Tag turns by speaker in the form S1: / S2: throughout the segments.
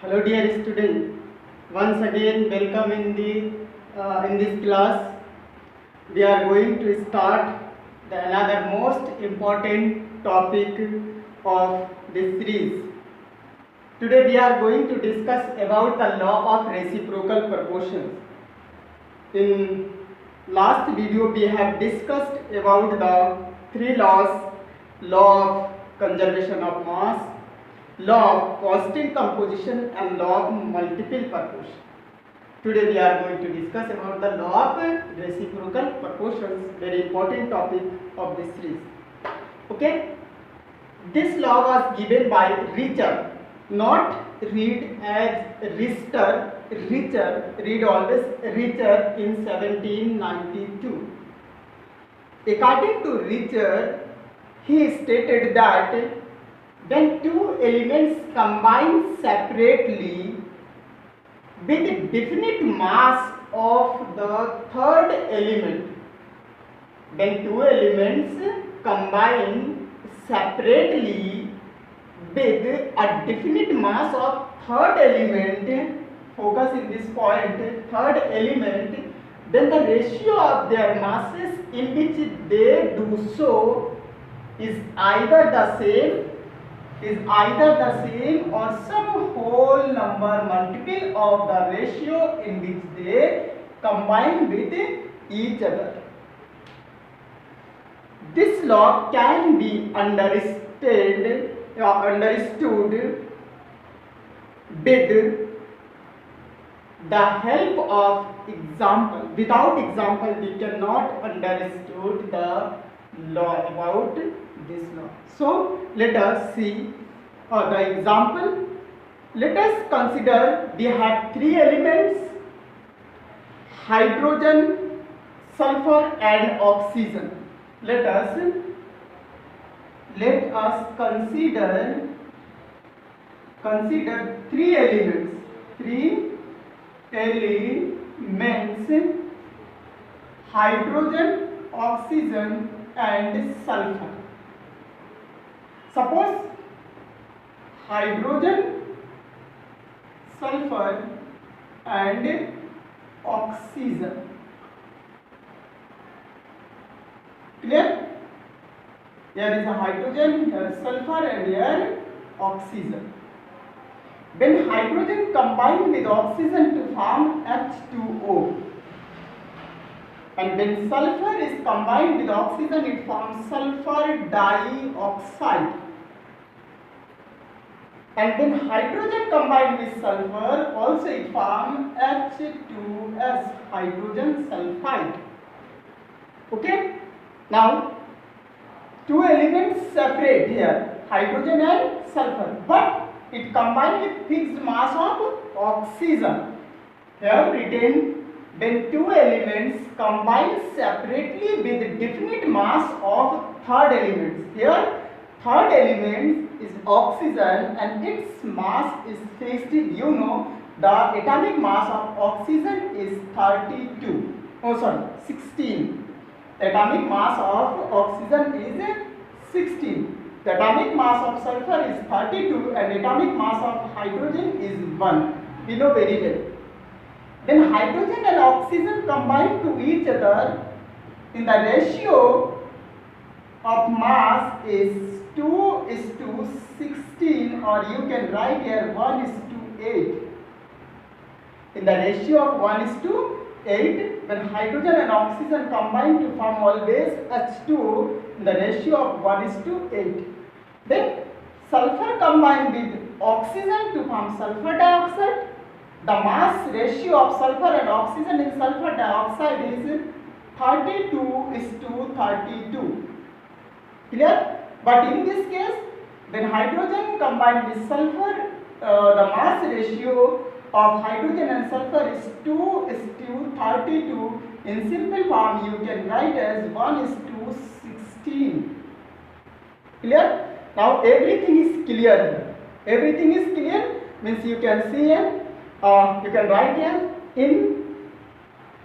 S1: Hello dear student, once again welcome in this class. We are going to start another most important topic of this series. Today we are going to discuss about the law of reciprocal proportions. In last video we have discussed about the three laws: law of conservation of mass, law of constant composition and law of multiple proportion. Today we are going to discuss about the law of reciprocal proportions, very important topic of this series. Okay, this law was given by Richter, not read as Richter. Richter, read always Richter in 1792. According to Richter, he stated that when two elements combine separately with definite mass of the third element, when two elements combine separately with a definite mass of third element, focus in this point, third element, then the ratio of their masses in which they do so is either the same or some whole number multiple of the ratio in which they combine with each other. This law can be understood with the help of example. Without example we cannot understood the law about this law. So let us see the example. Let us consider we have three elements: hydrogen, sulfur and oxygen. Let us consider three elements: hydrogen, oxygen and sulfur. Suppose hydrogen, sulfur and oxygen. Clear? Here is a hydrogen, here is sulfur and here oxygen. When hydrogen combines with oxygen to form H2O, and when sulfur is combined with oxygen it forms sulfur dioxide. And when hydrogen combined with sulfur also it forms H2S, hydrogen sulfide. Okay? Now two elements separate here, hydrogen and sulfur, but it combined with fixed mass of oxygen. Here written, when two elements combine separately with definite mass of third elements. Here third element is oxygen and its mass is fixed. You know the atomic mass of oxygen is 16. The atomic mass of oxygen is 16. The atomic mass of sulfur is 32 and atomic mass of hydrogen is 1. We know very well. When hydrogen and oxygen combine to each other in the ratio of mass is 2:16, or you can write here 1:8. In the ratio of 1:8, when hydrogen and oxygen combine to form always H2O in the ratio of 1:8. Then sulfur combined with oxygen to form sulfur dioxide. The mass ratio of sulfur and oxygen in sulfur dioxide is 32:32. Clear? But in this case, when hydrogen combined with sulfur, the mass ratio of hydrogen and sulfur is 2:32. In simple form, you can write as 1:16. Clear? Now everything is clear. Everything is clear means you can see here. You can write here in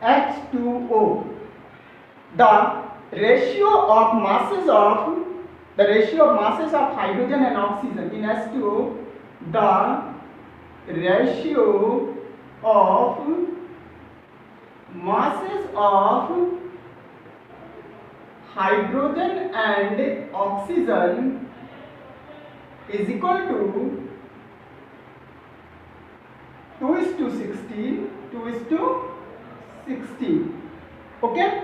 S1: H2O. The ratio of masses of hydrogen and oxygen in H2O, the ratio of masses of hydrogen and oxygen is equal to 2:16, 2:16. Okay?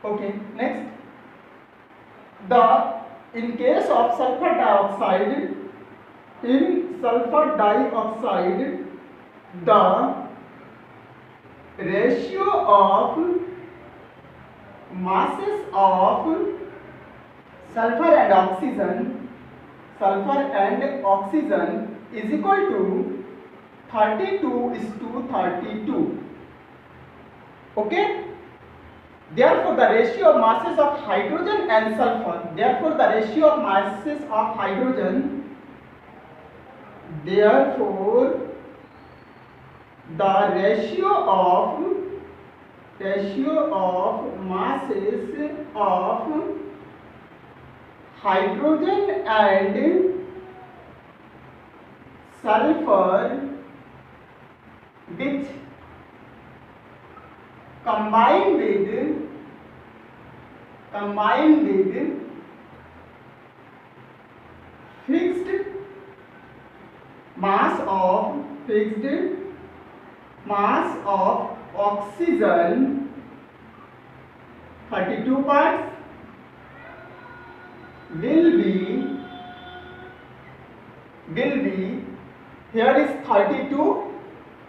S1: Okay, next. In case of sulfur dioxide, the ratio of masses of sulfur and oxygen is equal to 32:32. Okay? Therefore, the ratio of masses of hydrogen and sulfur. Therefore, the ratio of masses of hydrogen. Therefore, the ratio of masses of hydrogen and sulfur which combine with fixed mass of oxygen 32 parts will be here is 32,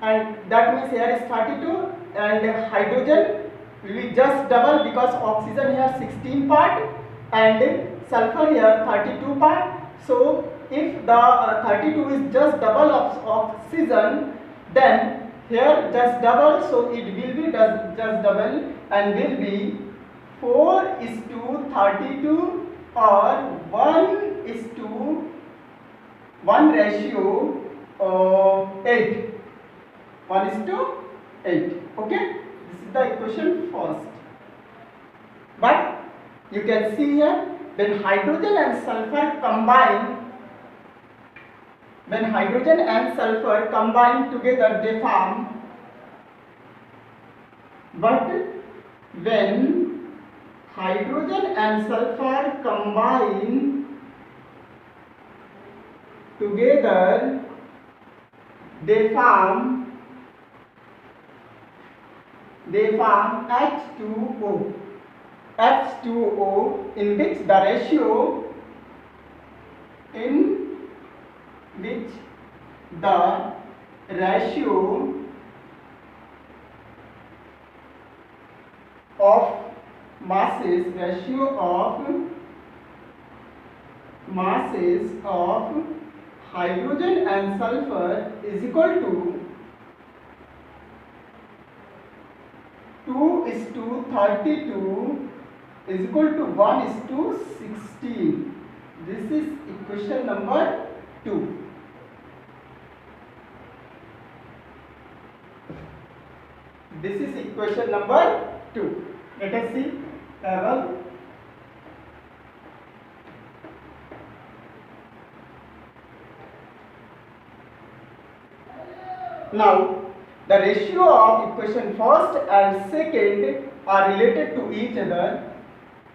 S1: and that means here is 32, and hydrogen will be just double because oxygen here 16 part and sulfur here 32 part. So if the 32 is just double of oxygen, then here just double, so it will be just double and will be 4:32 or 1:1 ratio 8. 1:8. Okay, this is the equation first. But you can see here, when hydrogen and sulfur combine together, they form. But when hydrogen and sulfur combine together, they form H2O, in which the ratio of masses of hydrogen and sulfur is equal to 2:32 is equal to 1:16. This is equation number 2. This is equation number 2. Let us see. Now, the ratio of equation first and second are related to each other.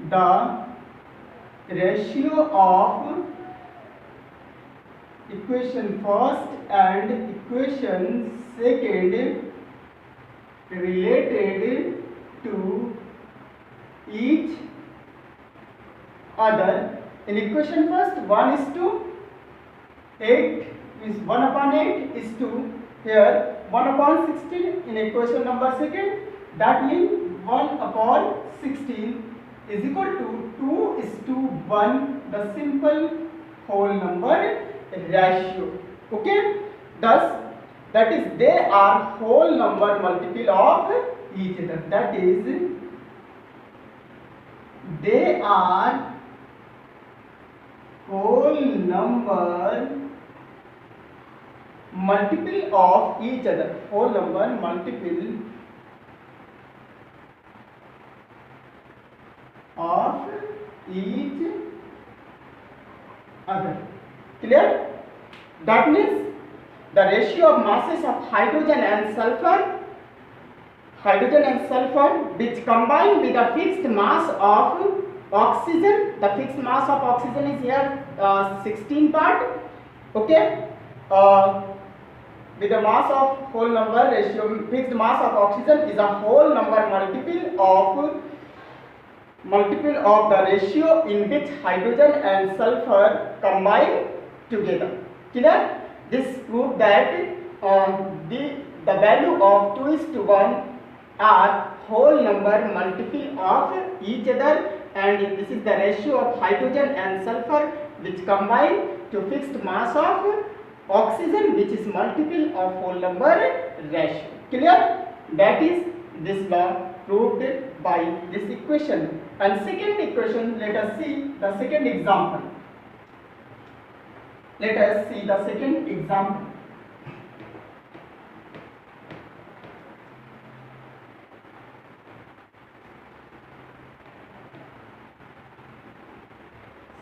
S1: The ratio of equation first and equation second related to each other. In equation first, 1:8 is 1/8 is to here 1/16. In equation number second, that means 1/16 is equal to 2:1, the simple whole number ratio. Okay, thus that is they are whole number multiple of each other. That is, they are whole number multiple of each other. Whole number multiple of each other. Clear? That means the ratio of masses of hydrogen and sulfur which combine with the fixed mass of oxygen. The fixed mass of oxygen is here 16 part. Okay, with the mass of whole number ratio, fixed mass of oxygen is a whole number multiple of the ratio in which hydrogen and sulfur combine together. Clear? This proves that the value of 2:1 are whole number multiple of each other, and this is the ratio of hydrogen and sulfur which combine to fixed mass of oxygen, which is multiple of whole number ratio. Clear? That is this law proved by this equation. And second equation, let us see the second example. Let us see the second example.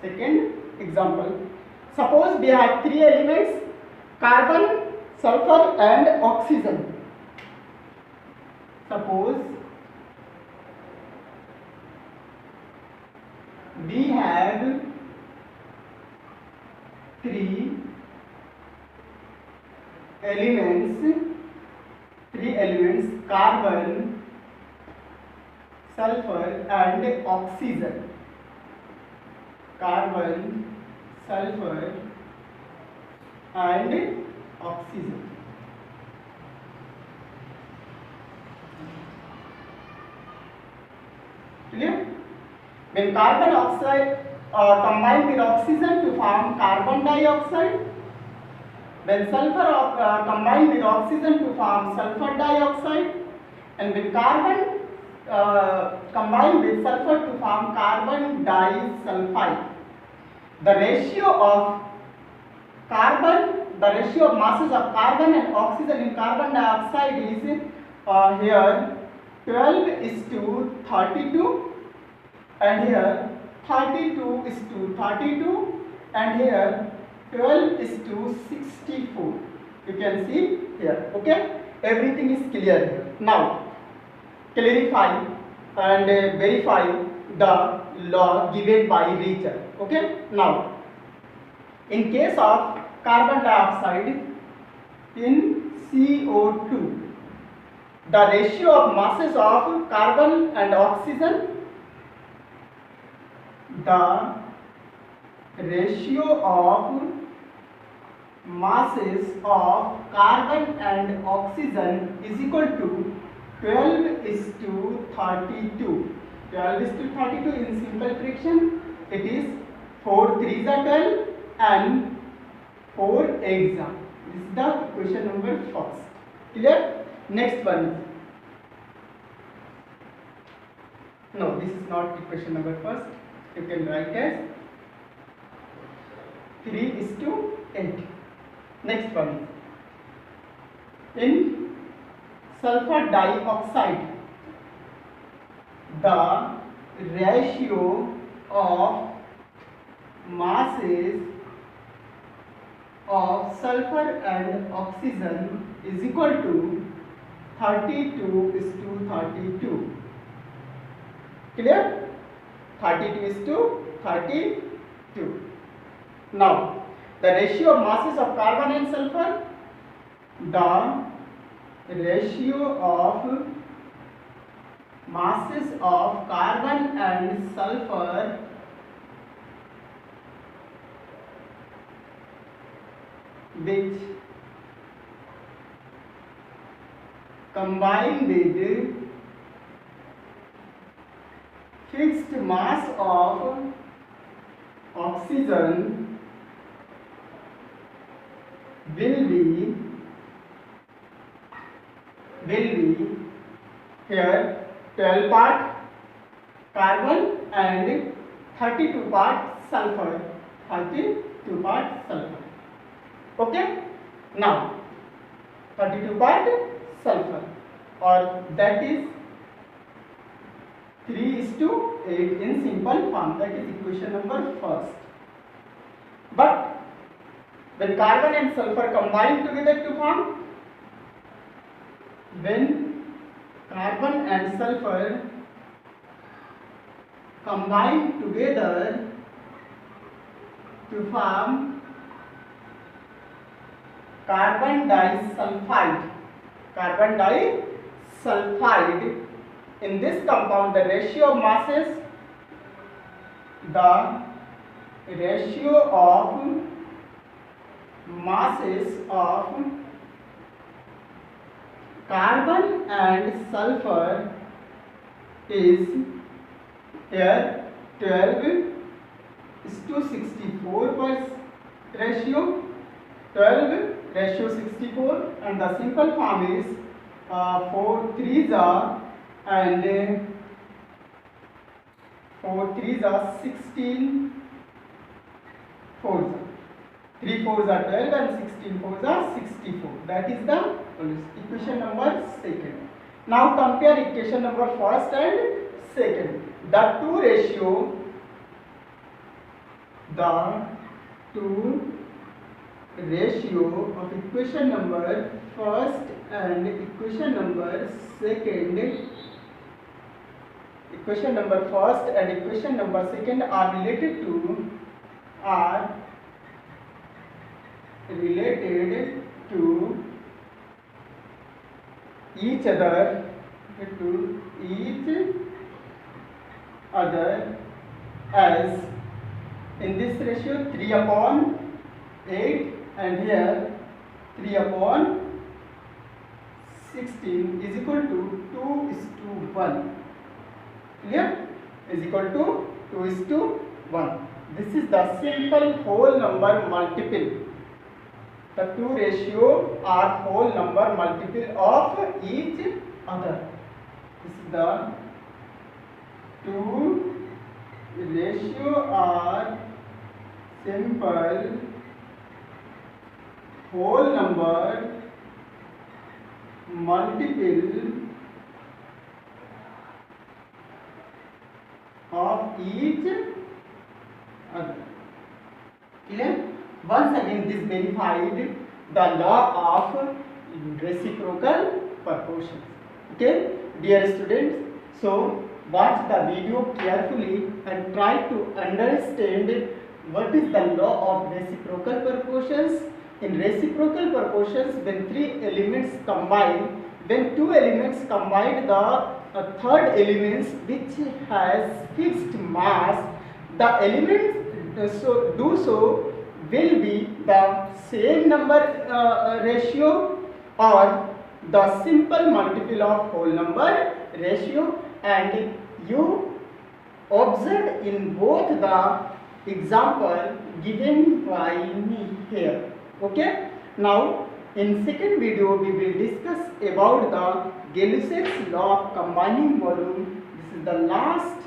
S1: Second example. Suppose we have three elements: carbon, sulfur and oxygen. Suppose we have three elements, carbon, sulfur and oxygen. Carbon, sulfur and oxygen. Clear? When carbon oxide combine with oxygen to form carbon dioxide, when sulfur combine with oxygen to form sulfur dioxide, and when carbon combine with sulfur to form carbon disulfide, the ratio of masses of carbon and oxygen in carbon dioxide is here 12:32, and here 32:32, and here 12:64. You can see here. Okay, everything is clear here. Now clarify and verify the law given by Richter. Okay, now in case of carbon dioxide in CO2, the ratio of masses of carbon and oxygen, the ratio of masses of carbon and oxygen is equal to 12:32. 12:32 in simple fraction, it is 4 3s are 12 and 4 8s are. This is the equation number first. Clear? Next one. No, this is not equation number first. You can write as 3:8. Next one. In sulfur dioxide, the ratio of masses of sulfur and oxygen is equal to 32:32. Clear? 32:32. Now, the ratio of masses of carbon and sulfur, the ratio of masses of carbon and sulfur which combine with fixed mass of oxygen will be here 12 part carbon and 32 part sulfur. 32 part sulfur. Okay? Now 32 part sulfur, or that is 3:8 in simple form. That is equation number first. But When carbon and sulfur combine together to form, when carbon and sulfur combine together to form carbon disulfide. Carbon disulfide. In this compound, the ratio of masses, of carbon and sulfur is here 12:64 ratio. 12:64, and the simple form is 4 3s are and 4 3s are 16 4s. 3 4s are 12 and 16 4s are 64. That is the equation number second. Now compare equation number first and second. The two ratio of equation number first and equation number second. Equation number first and equation number second are related to each other as in this ratio 3/8 and here 3/16 is equal to 2:1. Clear? Is equal to 2:1. This is the simple whole number multiple. The two ratio are whole number multiple of each other. This is the two ratio are simple whole number multiple of each other. Clear? Once again, this verified the law of reciprocal proportions. Okay, dear students, so watch the video carefully and try to understand what is the law of reciprocal proportions. In reciprocal proportions, when three elements combine, when two elements combine, the third element which has fixed mass, the elements will be the same number ratio or the simple multiple of whole number ratio, and you observed in both the example given by me here. Okay, now in second video we will discuss about the Gay-Lussac's law of combining volume. This is the last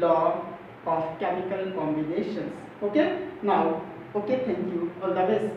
S1: law of chemical combinations. Okay, now, okay, thank you, all the best.